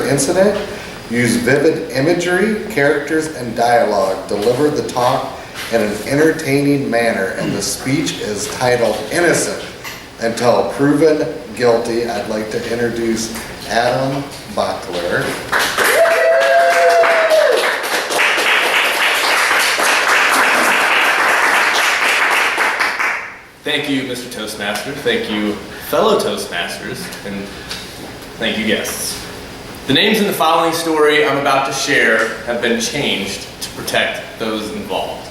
incident. Use vivid imagery, characters, and dialogue. Deliver the talk in an entertaining manner, and the speech is titled Innocent Until Proven Guilty. I'd like to introduce Adam Bockler. Thank you, Mr. Toastmaster. Thank you, fellow Toastmasters, and thank you, guests. The names in the following story I'm about to share have been changed to protect those involved.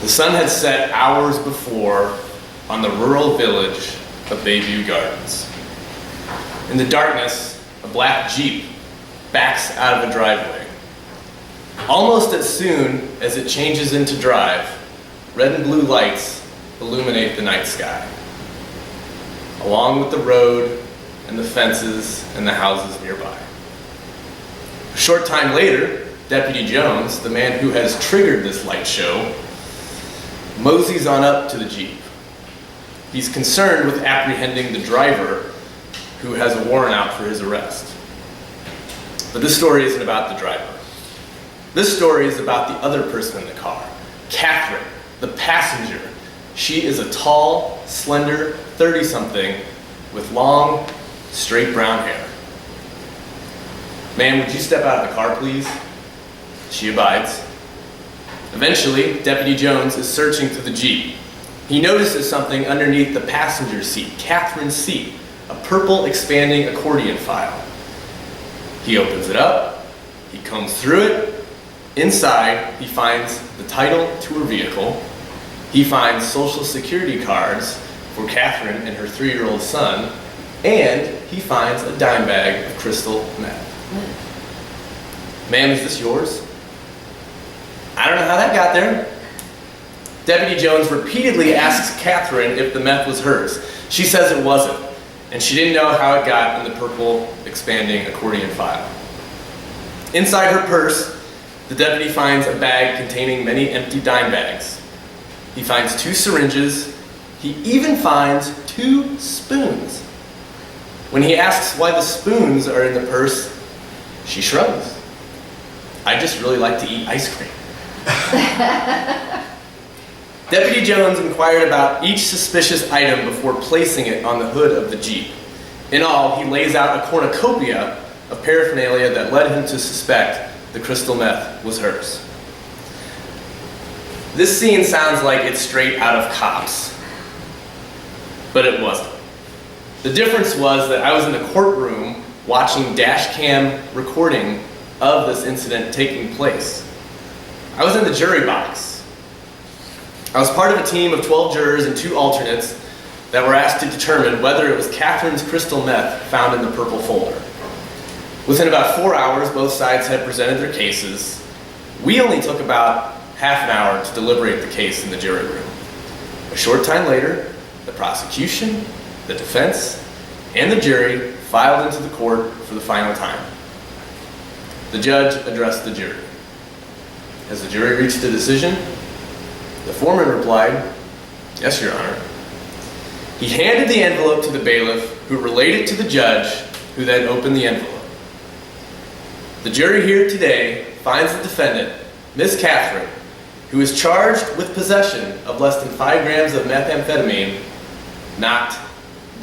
The sun had set hours before on the rural village of Bayview Gardens. In the darkness, a black Jeep backs out of a driveway. Almost as soon as it changes into drive, red and blue lights illuminate the night sky, along with the road and the fences and the houses nearby. A short time later, Deputy Jones, the man who has triggered this light show, moseys on up to the Jeep. He's concerned with apprehending the driver who has a warrant out for his arrest. But this story isn't about the driver. This story is about the other person in the car, Catherine, the passenger. She is a tall, slender 30-something with long, straight brown hair. Ma'am, would you step out of the car, please? She abides. Eventually, Deputy Jones is searching through the Jeep. He notices something underneath the passenger seat, Catherine's seat, a purple expanding accordion file. He opens it up, he combs through it. Inside, he finds the title to her vehicle. He finds social security cards for Catherine and her 3-year-old son, and he finds a dime bag of crystal meth. Ma'am, is this yours? I don't know how that got there. Deputy Jones repeatedly asks Catherine if the meth was hers. She says it wasn't, and she didn't know how it got in the purple expanding accordion file. Inside her purse, the deputy finds a bag containing many empty dime bags. He finds 2 syringes. He even finds 2 spoons. When he asks why the spoons are in the purse, she shrugs. I just really like to eat ice cream. Deputy Jones inquired about each suspicious item before placing it on the hood of the Jeep. In all, he lays out a cornucopia of paraphernalia that led him to suspect the crystal meth was hers. This scene sounds like it's straight out of Cops, but it wasn't. The difference was that I was in the courtroom watching dash cam recording of this incident taking place. I was in the jury box. I was part of a team of 12 jurors and 2 alternates that were asked to determine whether it was Catherine's crystal meth found in the purple folder. Within about 4 hours, both sides had presented their cases. We only took about half an hour to deliberate the case in the jury room. A short time later, the prosecution, the defense, and the jury filed into the court for the final time. The judge addressed the jury. Has the jury reached a decision? The foreman replied, "Yes, Your Honor." He handed the envelope to the bailiff, who relayed it to the judge, who then opened the envelope. The jury here today finds the defendant, Miss Catherine, who is charged with possession of less than 5 grams of methamphetamine, not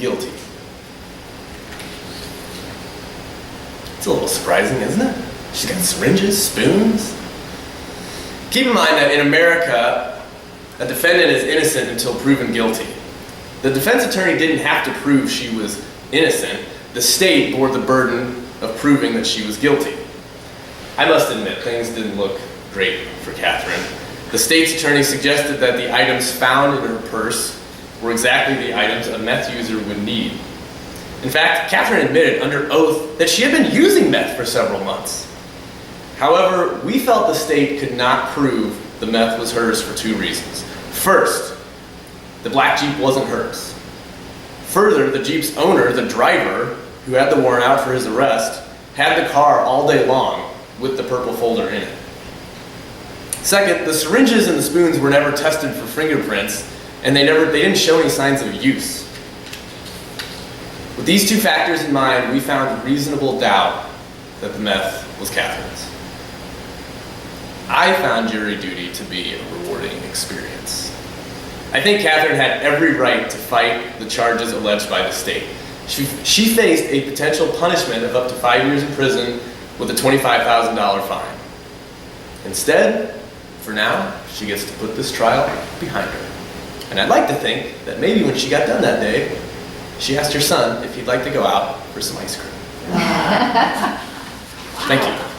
guilty. It's a little surprising, isn't it? She's got syringes, spoons. Keep in mind that in America, a defendant is innocent until proven guilty. The defense attorney didn't have to prove she was innocent. The state bore the burden of proving that she was guilty. I must admit, things didn't look great for Catherine. The state's attorney suggested that the items found in her purse were exactly the items a meth user would need. In fact, Catherine admitted under oath that she had been using meth for several months. However, we felt the state could not prove the meth was hers for 2 reasons. First, the black Jeep wasn't hers. Further, the Jeep's owner, the driver, who had the warrant out for his arrest, had the car all day long with the purple folder in it. Second, the syringes and the spoons were never tested for fingerprints, and they didn't show any signs of use. With these two factors in mind, we found reasonable doubt that the meth was Catherine's. I found jury duty to be a rewarding experience. I think Catherine had every right to fight the charges alleged by the state. She faced a potential punishment of up to 5 years in prison with a $25,000 fine. Instead, for now, she gets to put this trial behind her. And I'd like to think that maybe when she got done that day, she asked her son if he'd like to go out for some ice cream. Thank you.